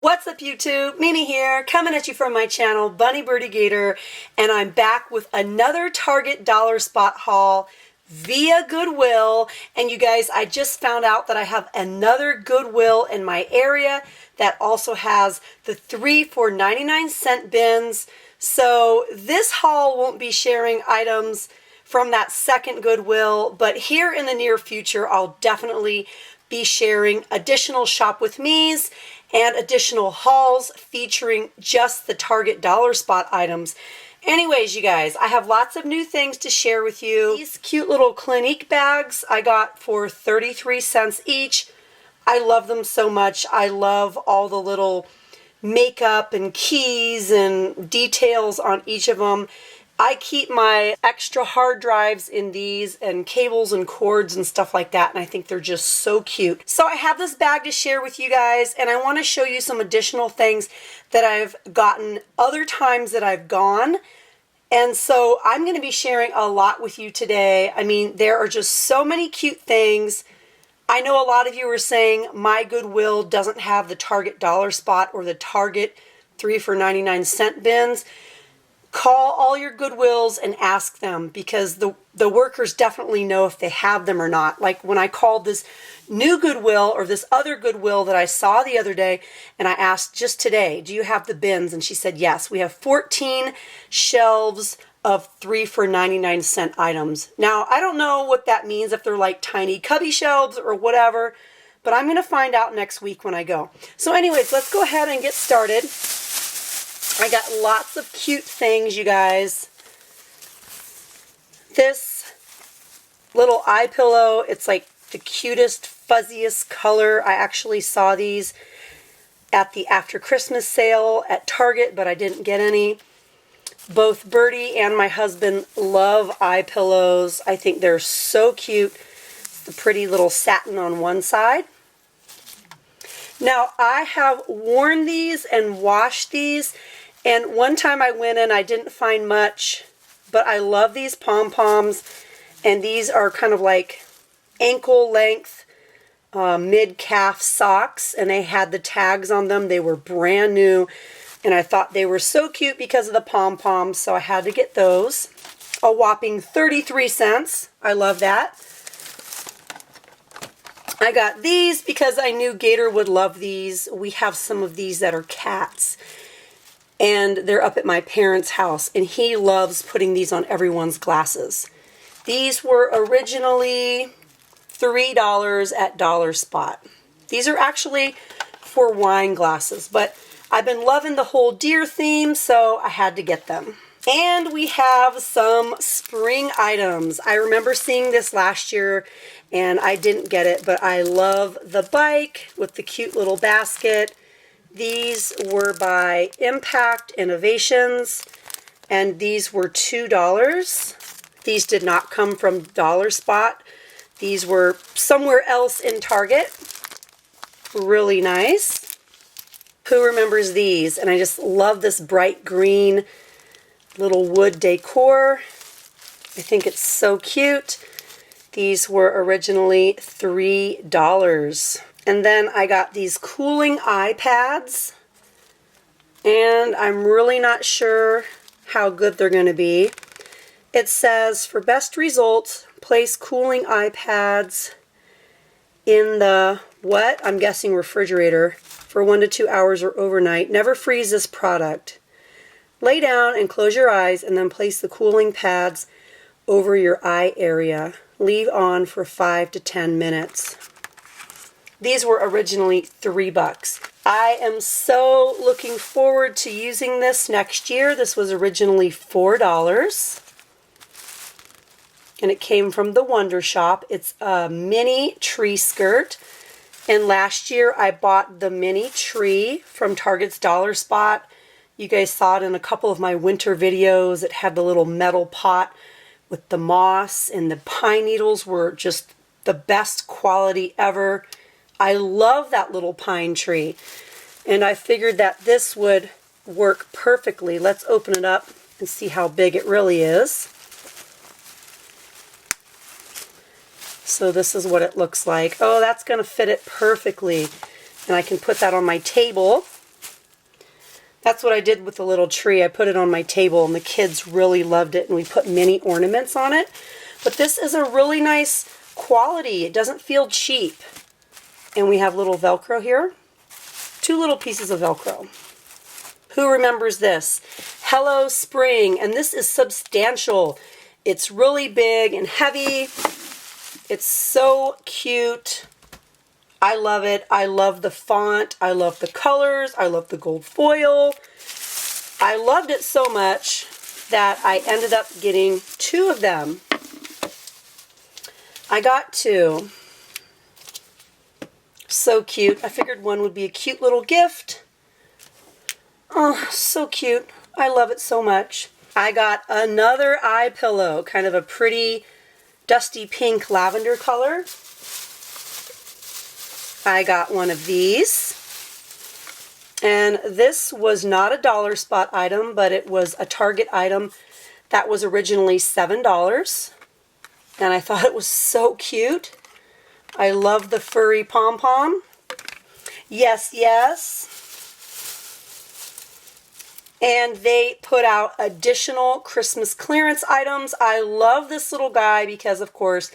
What's up YouTube? Mimi here, coming at you from my channel, Bunny Birdie Gator, and I'm back with another Target dollar spot haul via Goodwill. And you guys, I just found out that I have another Goodwill in my area that also has the 3 for 99-cent bins. So this haul won't be sharing items from that second Goodwill, but here in the near future, I'll definitely be sharing additional shop with me's and additional hauls featuring just the Target dollar spot items. Anyways, you guys, I have lots of new things to share with you. These cute little Clinique bags I got for 33 cents each. I love them so much. I love all the little makeup and keys and details on each of them. I keep my extra hard drives in these and cables and cords and stuff like that, and I think they're just so cute. So I have this bag to share with you guys, and I want to show you some additional things that I've gotten other times that I've gone. And so I'm going to be sharing a lot with you today. I mean, there are just so many cute things. I know a lot of you are saying my Goodwill doesn't have the Target dollar spot or the Target 3 for 99-cent bins. Call all your Goodwills and ask them, because the workers definitely know if they have them or not. Like when I called this new Goodwill or this other Goodwill that I saw the other day, and I asked just today, do you have the bins? And she said, yes, we have 14 shelves of 3 for 99-cent items. Now, I don't know what that means, if they're like tiny cubby shelves or whatever, but I'm going to find out next week when I go. So anyways, let's go ahead and get started. I got lots of cute things, you guys. This little eye pillow, it's like the cutest, fuzziest color. I actually saw these at the after Christmas sale at Target, but I didn't get any. Both Birdy and my husband love eye pillows. I think they're so cute. It's the pretty little satin on one side. Now, I have worn these and washed these. And one time I went in, I didn't find much, but I love these pom-poms, and these are kind of like ankle length, mid-calf socks, and they had the tags on them. They were brand new, and I thought they were so cute because of the pom-poms, so I had to get those. A whopping 33 cents. I love that. I got these because I knew Gator would love these. We have some of these that are cats, and they're up at my parents' house, and he loves putting these on everyone's glasses. These were originally $3 at Dollar Spot. These are actually for wine glasses, but I've been loving the whole deer theme, so I had to get them. And we have some spring items. I remember seeing this last year, and I didn't get it, but I love the bike with the cute little basket. These were by Impact Innovations, and these were $2. These did not come from Dollar Spot. These were somewhere else in Target. Really nice. Who remembers these? And I just love this bright green little wood decor. I think it's so cute. These were originally $3. And then I got these cooling eye pads, and I'm really not sure how good they're going to be. It says, for best results, place cooling eye pads in the, what? I'm guessing refrigerator for 1 to 2 hours or overnight. Never freeze this product. Lay down and close your eyes, and then place the cooling pads over your eye area. Leave on for 5 to 10 minutes. These were originally $3. I am so looking forward to using this next year. This was originally $4. And it came from the Wonder Shop. It's a mini tree skirt. And last year I bought the mini tree from Target's Dollar Spot. You guys saw it in a couple of my winter videos. It had the little metal pot with the moss, and the pine needles were just the best quality ever. I love that little pine tree, and I figured that this would work perfectly. Let's open it up and see how big it really is. So this is what it looks like. Oh, that's going to fit it perfectly, and I can put that on my table. That's what I did with the little tree. I put it on my table and the kids really loved it, and we put mini ornaments on it. But this is a really nice quality. It doesn't feel cheap. And we have little Velcro here. 2 little pieces of Velcro. Who remembers this? Hello Spring, and this is substantial. It's really big and heavy. It's so cute. I love it. I love the font. I love the colors. I love the gold foil. I loved it so much that I ended up getting 2 of them. I got 2. So cute. I figured one would be a cute little gift. Oh, so cute. I love it so much. I got another eye pillow, kind of a pretty dusty pink lavender color. I got one of these. And this was not a dollar spot item, but it was a Target item that was originally $7. And I thought it was so cute. I love the furry pom-pom. Yes, yes. And they put out additional Christmas clearance items. I love this little guy because, of course,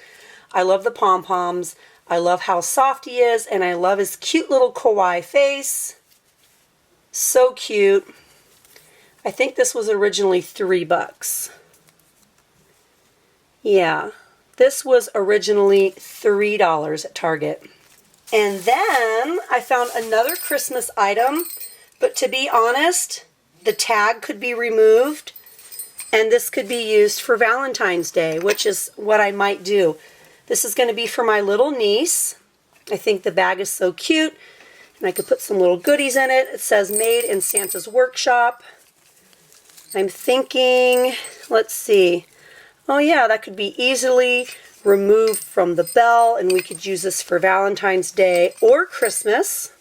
I love the pom-poms. I love how soft he is, and I love his cute little kawaii face. So cute. I think this was originally $3. Yeah. This was originally $3 at Target. And then I found another Christmas item, but to be honest, the tag could be removed, and this could be used for Valentine's Day, which is what I might do. This is going to be for my little niece. I think the bag is so cute, and I could put some little goodies in it. It says made in Santa's workshop. I'm thinking, let's see. Oh yeah, that could be easily removed from the bell, and we could use this for Valentine's Day or Christmas.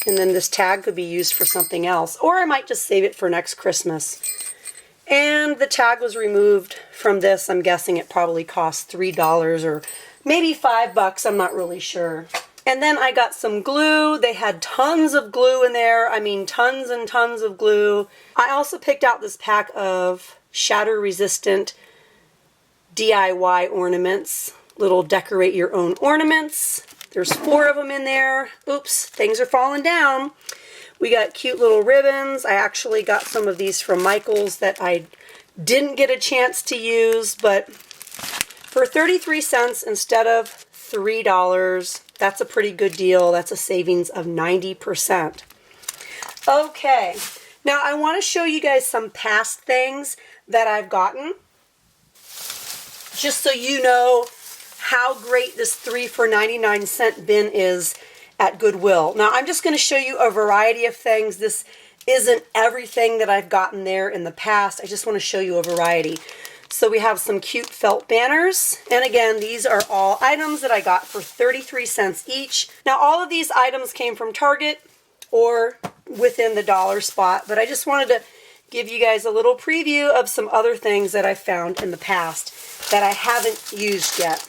And then this tag could be used for something else. Or I might just save it for next Christmas. And the tag was removed from this. I'm guessing it probably cost $3 or maybe $5. I'm not really sure. And then I got some glue. They had tons of glue in there. I mean, tons and tons of glue. I also picked out this pack of shatter-resistant DIY ornaments. Little decorate your own ornaments. There's 4 of them in there. Oops, things are falling down. We got cute little ribbons. I actually got some of these from Michael's that I didn't get a chance to use, but for 33 cents instead of $3, that's a pretty good deal. That's a savings of 90%. Okay, now I want to show you guys some past things that I've gotten, just so you know how great this 3 for 99 cent bin is at Goodwill. Now I'm just going to show you a variety of things. This isn't everything that I've gotten there in the past. I just want to show you a variety. So we have some cute felt banners, and again, these are all items that I got for 33 cents each. Now all of these items came from Target or within the dollar spot, but I just wanted to give you guys a little preview of some other things that I found in the past that I haven't used yet.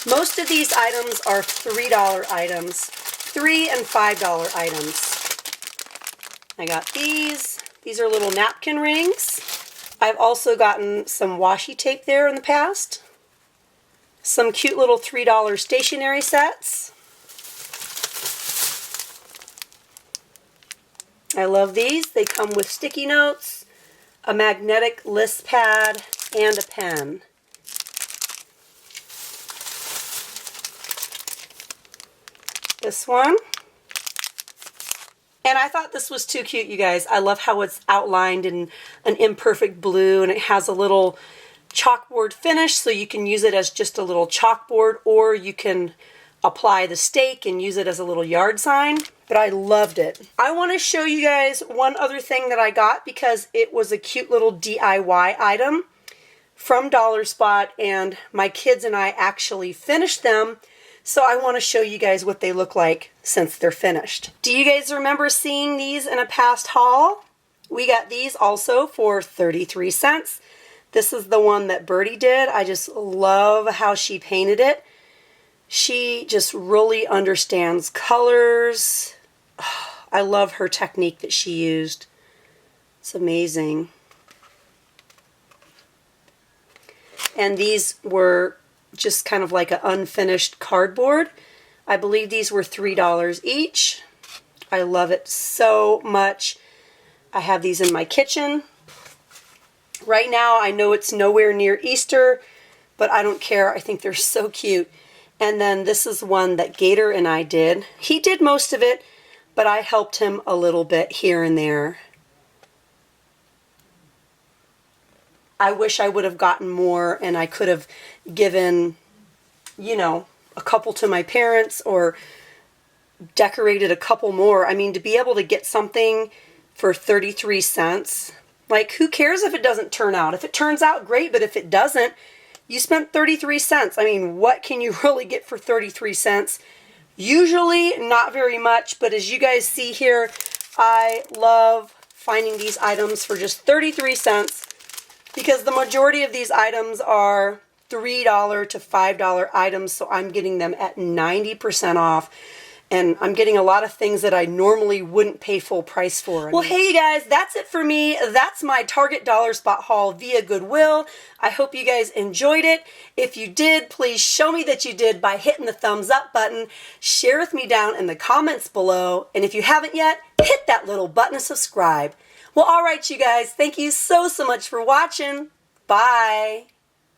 Most of these items are $3 items, $3 and $5 items. I got these. These are little napkin rings. I've also gotten some washi tape there in the past. Some cute little $3 stationery sets. I love these. They come with sticky notes, a magnetic list pad, and a pen. This one. And I thought this was too cute, you guys. I love how it's outlined in an imperfect blue, and it has a little chalkboard finish, so you can use it as just a little chalkboard, or you can apply the stake and use it as a little yard sign. But I loved it. I want to show you guys one other thing that I got because it was a cute little DIY item from Dollar Spot, and my kids and I actually finished them. So I want to show you guys what they look like since they're finished. Do you guys remember seeing these in a past haul? We got these also for 33 cents. This is the one that Birdy did. I just love how she painted it. She just really understands colors, I love her technique that she used. It's amazing. And these were just kind of like an unfinished cardboard. I believe these were $3 each. I love it so much. I have these in my kitchen. Right now, I know it's nowhere near Easter, but I don't care. I think they're so cute. And then this is one that Gator and I did. He did most of it, but I helped him a little bit here and there. I wish I would have gotten more and I could have given, you know, a couple to my parents or decorated a couple more. I mean, to be able to get something for 33 cents, like, who cares if it doesn't turn out? If it turns out, great, but if it doesn't, you spent 33 cents. I mean, what can you really get for 33 cents? Usually not very much, but as you guys see here, I love finding these items for just 33 cents because the majority of these items are $3 to $5 items, so I'm getting them at 90% off. And I'm getting a lot of things that I normally wouldn't pay full price for. Well, hey, you guys, that's it for me. That's my Target Dollar Spot haul via Goodwill. I hope you guys enjoyed it. If you did, please show me that you did by hitting the thumbs up button. Share with me down in the comments below. And if you haven't yet, hit that little button to subscribe. Well, all right, you guys, thank you so much for watching. Bye.